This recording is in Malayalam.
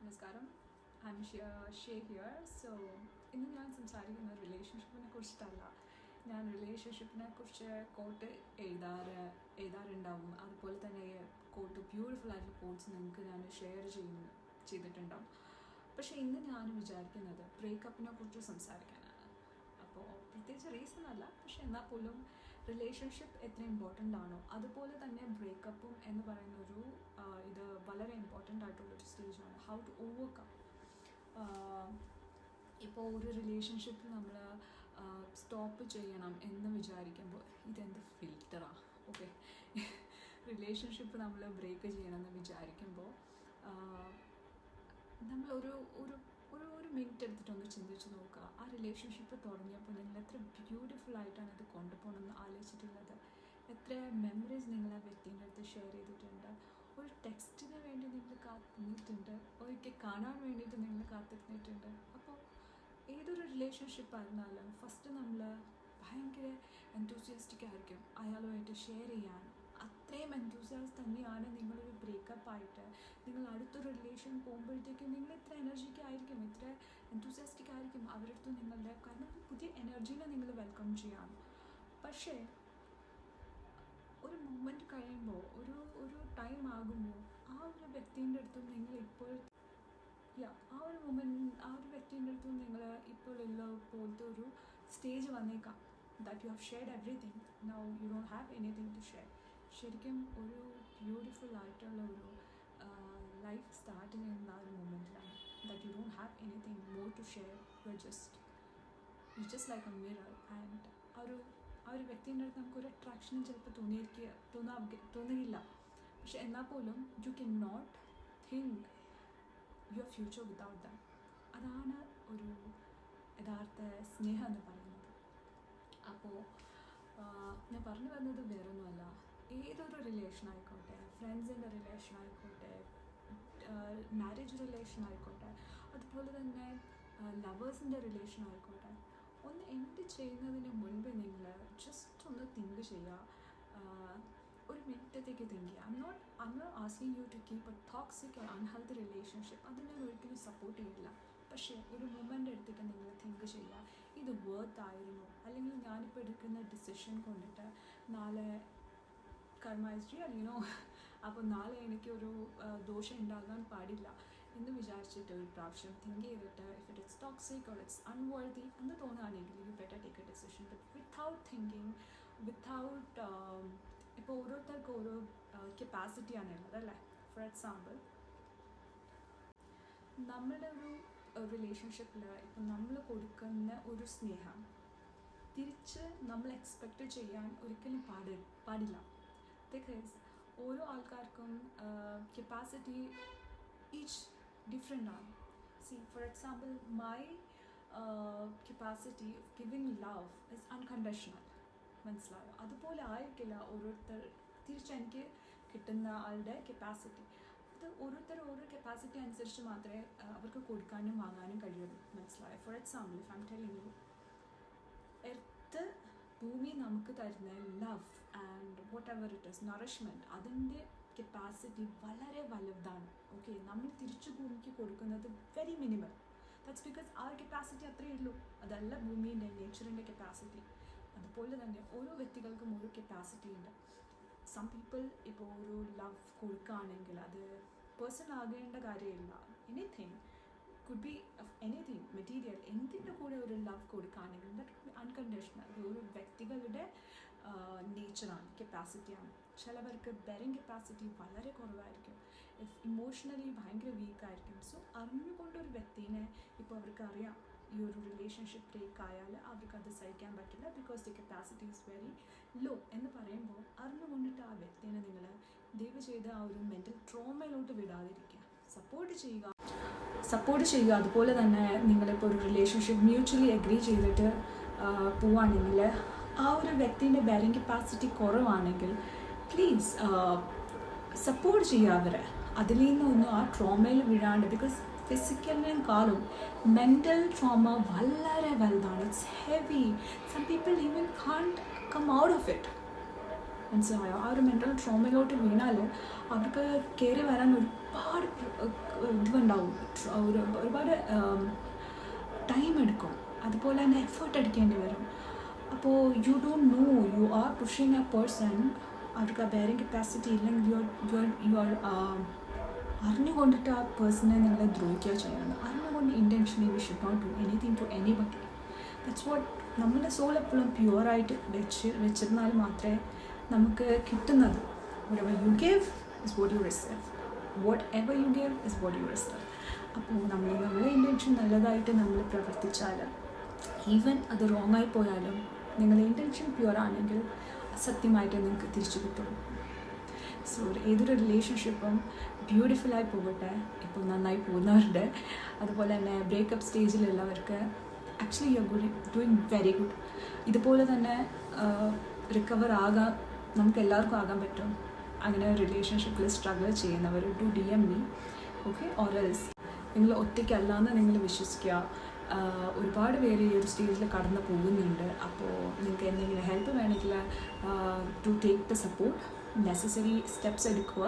നമസ്കാരം. ഐ എം ഷേ ഹിയർ. സോ ഇന്ന് ഞാൻ സംസാരിക്കുന്ന റിലേഷൻഷിപ്പിനെ കുറിച്ചിട്ടല്ല. ഞാൻ റിലേഷൻഷിപ്പിനെ കുറിച്ച് കോട്ട് എഴുതാറുണ്ടാവും. അതുപോലെ തന്നെ കോട്ട് ബ്യൂട്ടിഫുൾ ആയിട്ടുള്ള കോട്ട്സ് നിങ്ങൾക്ക് ഞാൻ ഷെയർ ചെയ്തിട്ടുണ്ടാവും. പക്ഷേ ഇന്ന് ഞാൻ വിചാരിക്കുന്നത് ബ്രേക്കപ്പിനെ കുറിച്ച് സംസാരിക്കാനാണ്. അപ്പോൾ പ്രത്യേകിച്ച് റീസൺ അല്ല, പക്ഷെ എന്നാൽ പോലും റിലേഷൻഷിപ്പ് എത്ര ഇമ്പോർട്ടൻ്റ് ആണോ അതുപോലെ തന്നെ ബ്രേക്കപ്പും എന്ന് പറയുന്നൊരു ഇത് വളരെ ഇമ്പോർട്ടൻ്റ് ആയിട്ടുള്ളൊരു സ്റ്റേജാണ്. How to overcome. ഇപ്പോൾ ഒരു റിലേഷൻഷിപ്പ് നമ്മൾ സ്റ്റോപ്പ് ചെയ്യണം എന്ന് വിചാരിക്കുമ്പോൾ ഇതെന്ത് ഫിൽറ്ററാണ്. ഓക്കെ, റിലേഷൻഷിപ്പ് നമ്മൾ ബ്രേക്ക് ചെയ്യണമെന്ന് വിചാരിക്കുമ്പോൾ നമ്മൾ ഒരു ഒരു ഒരു ഒരു മിനിറ്റ് എടുത്തിട്ടൊന്ന് ചിന്തിച്ച് നോക്കുക. ആ റിലേഷൻഷിപ്പ് തുടങ്ങിയപ്പോൾ നിങ്ങൾ എത്ര ബ്യൂട്ടിഫുൾ ആയിട്ടാണ് ഇത് കൊണ്ടുപോകണമെന്ന് ആലോചിച്ചിട്ടുള്ളത്. എത്ര മെമ്മറീസ് നിങ്ങൾ ആ വ്യക്തിൻ്റെ അടുത്ത് ഷെയർ ചെയ്തിട്ടുണ്ട്. ഒരു ടെക്സ്റ്റിന് വേണ്ടി നിങ്ങൾ കാത്തിരുന്നിട്ടുണ്ട്, ഒരിക്കൽ കാണാൻ വേണ്ടിയിട്ട് നിങ്ങൾ കാത്തിരുന്നിട്ടുണ്ട്. അപ്പോൾ ഏതൊരു റിലേഷൻഷിപ്പ് ആയിരുന്നാലും ഫസ്റ്റ് നമ്മൾ ഭയങ്കര എൻതൂസിയാസ്റ്റിക് ആയിരിക്കും അയാളുമായിട്ട് ഷെയർ ചെയ്യാൻ. അത്രയും എൻതൂസിയാസ് തന്നെയാണ് നിങ്ങളൊരു ബ്രേക്കപ്പായിട്ട് നിങ്ങൾ അടുത്തൊരു റിലേഷൻ പോകുമ്പോഴത്തേക്കും നിങ്ങൾ ഇത്ര എനർജിക്ക് ആയിരിക്കും, ഇത്ര എൻതൂസിയാസ്റ്റിക് ആയിരിക്കും അവരുടെ അടുത്ത് നിങ്ങളുടെ, കാരണം പുതിയ എനർജീനെ നിങ്ങൾ വെൽക്കം ചെയ്യാം. പക്ഷേ ഒരു മൊമെൻറ്റ് കഴിയുമ്പോൾ ഒരു ടൈം ആകുമ്പോൾ ആ ഒരു വ്യക്തിൻ്റെ അടുത്തും നിങ്ങൾ ഇപ്പോൾ ആ ഒരു വ്യക്തിൻ്റെ അടുത്തും നിങ്ങൾ ഇപ്പോഴുള്ള പോലത്തെ ഒരു സ്റ്റേജ് വന്നേക്കാം. That you have shared everything, now you don't have anything to share. ശരിക്കും ഒരു ബ്യൂട്ടിഫുൾ ആയിട്ടുള്ള ഒരു ലൈഫ് സ്റ്റാർട്ട് ചെയ്യുന്ന ആ ഒരു മൊമെൻറ്റിലാണ്. That you don't have anything more to share. You just like a mirror. And ആ ഒരു വ്യക്തിൻ്റെ അടുത്ത് നമുക്കൊരു അട്രാക്ഷനും ചിലപ്പോൾ തോന്നുകയില്ല. പക്ഷെ എന്നാൽ പോലും you can not think your future without them. അതാണ് ഒരു യഥാർത്ഥ സ്നേഹം എന്ന് പറയുന്നത്. അപ്പോൾ ഞാൻ പറഞ്ഞു വരുന്നത് വേറൊന്നുമല്ല, ഏതൊരു റിലേഷൻ ആയിക്കോട്ടെ, ഫ്രണ്ട്സിൻ്റെ റിലേഷൻ ആയിക്കോട്ടെ, മാരേജ് റിലേഷൻ ആയിക്കോട്ടെ, അതുപോലെ തന്നെ ലവേഴ്സിൻ്റെ റിലേഷൻ ആയിക്കോട്ടെ, ഒന്ന് എൻഡ് ചെയ്യുന്നതിന് മുൻപ് നിങ്ങൾ ജസ്റ്റ് ഒന്ന് തിങ്ക് ചെയ്യുക. ഒരു മിനിറ്റത്തേക്ക് തിങ്ക് ചെയ്യുക. I am not asking you to keep a toxic or unhealthy relationship. അത് ഞാൻ ഒരിക്കലും സപ്പോർട്ട് ചെയ്യില്ല. പക്ഷേ ഒരു മൊമെൻ്റ് എടുത്തിട്ട് നിങ്ങൾ തിങ്ക് ചെയ്യുക, ഇത് വർത്ത് ആയിരുന്നു, അല്ലെങ്കിൽ ഞാനിപ്പോൾ എടുക്കുന്ന ഡിസിഷൻ കൊണ്ടിട്ട് നാളെ കർമ്മ ഇസ് റിയൽ, യു നോ, അപ്പോൾ നാളെ എനിക്കൊരു ദോഷം ഉണ്ടാകാൻ പാടില്ല എന്ന് വിചാരിച്ചിട്ട് ഒരു പ്രാവശ്യം തിങ്ക് ചെയ്തിട്ട് if it it's toxic or it's unworthy എന്ന് തോന്നുകയാണെങ്കിൽ you better take A decision. But without thinking, without ഇപ്പോൾ ഓരോരുത്തർക്കും ഓരോ കപ്പാസിറ്റിയാണ് ഉള്ളത് അല്ലേ. ഫോർ എക്സാമ്പിൾ, നമ്മുടെ ഒരു റിലേഷൻഷിപ്പിൽ ഇപ്പം നമ്മൾ കൊടുക്കുന്ന ഒരു സ്നേഹം തിരിച്ച് നമ്മൾ എക്സ്പെക്റ്റ് ചെയ്യാൻ ഒരിക്കലും പാടില്ല. ബിക്കോസ് ഓരോ ആൾക്കാർക്കും കപ്പാസിറ്റി ഈച്ച് ഡിഫറെൻ്റ് ആണ്. C for example, my capacity of giving love is unconditional. മനസ്സിലായോ? അതുപോലെ ആയിരിക്കില്ല ഓരോരുത്തർ തിരിച്ചെനിക്ക് കിട്ടുന്ന ആളുടെ കപ്പാസിറ്റി. അത് ഓരോ കപ്പാസിറ്റി അനുസരിച്ച് മാത്രമേ അവർക്ക് കൊടുക്കാനും വാങ്ങാനും കഴിയുള്ളൂ. മനസ്സിലായോ? For example, if I M telling you, earth ഭൂമി നമുക്ക് തരുന്ന love and what ever it is nourishment, അതിൻ്റെ കപ്പാസിറ്റി വളരെ വലുതാണ്. ഓക്കെ, നമ്മൾ തിരിച്ചു ഭൂമിക്ക് കൊടുക്കുന്നത് വെരി മിനിമൽ. ദാറ്റ്സ് ബിക്കോസ് ആ കപ്പാസിറ്റി അത്രയേ ഉള്ളൂ. അതല്ല ഭൂമിൻ്റെ നേച്ചറിൻ്റെ കപ്പാസിറ്റി. അതുപോലെ തന്നെ ഓരോ വ്യക്തികൾക്കും ഓരോ കപ്പാസിറ്റി ഉണ്ട്. സം പീപ്പിൾ ഇപ്പോൾ ഒരു ലവ് കൊടുക്കുകയാണെങ്കിൽ അത് പേഴ്സൺ ആകേണ്ട കാര്യമില്ല. Anything could be anything material, എന്തിൻ്റെ കൂടെ ഒരു ലവ് കൊടുക്കുകയാണെങ്കിൽ ദാറ്റ് കുഡ് ബി അൺകണ്ടീഷണൽ. ഒരു വ്യക്തികളുടെ നേച്ചറാണ്, കപ്പാസിറ്റിയാണ്. ചിലവർക്ക് ബെറിങ് കപ്പാസിറ്റി വളരെ കുറവായിരിക്കും, ഇമോഷണലി ഭയങ്കര വീക്കായിരിക്കും. സോ അറിഞ്ഞുകൊണ്ടൊരു വ്യക്തിനെ ഇപ്പോൾ അവർക്ക് അറിയാം ഈ ഒരു റിലേഷൻഷിപ്പ് ബ്രേക്ക് ആയാൽ അവർക്ക് അത് സഹിക്കാൻ പറ്റില്ല, because the capacity is very low എന്ന് പറയുമ്പോൾ അറിഞ്ഞുകൊണ്ടിട്ട് ആ വ്യക്തിനെ നിങ്ങൾ ദയവ് ചെയ്ത് ആ ഒരു മെൻ്റൽ ട്രോമയിലോട്ട് വിടാതിരിക്കുക. സപ്പോർട്ട് ചെയ്യുക. അതുപോലെ തന്നെ നിങ്ങളിപ്പോൾ ഒരു റിലേഷൻഷിപ്പ് മ്യൂച്വലി അഗ്രി ചെയ്തിട്ട് പോവുകയാണെങ്കിൽ ആ ഒരു വ്യക്തിൻ്റെ ബെയറിംഗ് കപ്പാസിറ്റി കുറവാണെങ്കിൽ പ്ലീസ് സപ്പോർട്ട് ചെയ്യുക അവരെ. അതിൽ നിന്നൊന്നും ആ ട്രോമയിൽ വീഴാണ്ട്. ബിക്കോസ് ഫിസിക്കലിനെക്കാളും മെൻ്റൽ ട്രോമ വളരെ വലുതാണ്. It's heavy. Some people even can't come out of it. മനസ്സിലായോ? ആ ഒരു മെൻ്റൽ ട്രോമയിലോട്ട് വീണാൽ അവർക്ക് കയറി വരാൻ ഒരുപാട് ഇതുണ്ടാവും, ഒരുപാട് ടൈം എടുക്കും, അതുപോലെ തന്നെ എഫേർട്ട് എടുക്കേണ്ടി വരും. അപ്പോൾ you don't know you are pushing a person, അവർക്ക് ആ ബെയറിങ് കപ്പാസിറ്റി ഇല്ലെങ്കിൽ യു ആർ അറിഞ്ഞുകൊണ്ടിട്ട് ആ പേഴ്സണെ നിങ്ങളെ ദ്രോഹിക്കുക ചെയ്യുന്നത്. അറിഞ്ഞുകൊണ്ട് intentionally we should not do anything to anybody. That's what. നമ്മുടെ സോൾ എപ്പോഴും പ്യുവറായിട്ട് വെച്ചിരുന്നാൽ മാത്രമേ നമുക്ക് കിട്ടുന്നത്. whatever you give is what you receive, whatever you give is what you receive. അപ്പോൾ നമ്മളെ ഇൻറ്റൻഷൻ നല്ലതായിട്ട് നമ്മൾ പ്രവർത്തിച്ചാൽ, ഈവൻ അത് റോങ് ആയി പോയാലും നിങ്ങളുടെ ഇൻറ്റൻഷൻ പ്യുവർ ആണെങ്കിൽ സത്യമായിട്ട് നിങ്ങൾക്ക് തിരിച്ചു കിട്ടും. സോ ഏതൊരു റിലേഷൻഷിപ്പും ബ്യൂട്ടിഫുള്ളായി പോകട്ടെ. ഇപ്പോൾ നന്നായി പോകുന്നവരുടെ, അതുപോലെ തന്നെ ബ്രേക്കപ്പ് സ്റ്റേജിലുള്ളവർക്ക് actually you are doing very good. ഇതുപോലെ തന്നെ റിക്കവർ ആകാൻ നമുക്ക് എല്ലാവർക്കും ആകാൻ പറ്റും. അങ്ങനെ റിലേഷൻഷിപ്പിൽ സ്ട്രഗിൾ ചെയ്യുന്നവർ to DM me, okay? Or else നിങ്ങൾ ഒറ്റയ്ക്കല്ലാന്ന് നിങ്ങൾ വിശ്വസിക്കുക. ഒരുപാട് പേര് ഈ ഒരു സ്റ്റേജിൽ കടന്നു പോകുന്നുണ്ട്. അപ്പോൾ നിങ്ങൾക്ക് എന്തെങ്കിലും ഹെൽപ്പ് വേണമെങ്കിൽ to take the support, necessary steps എടുക്കുക.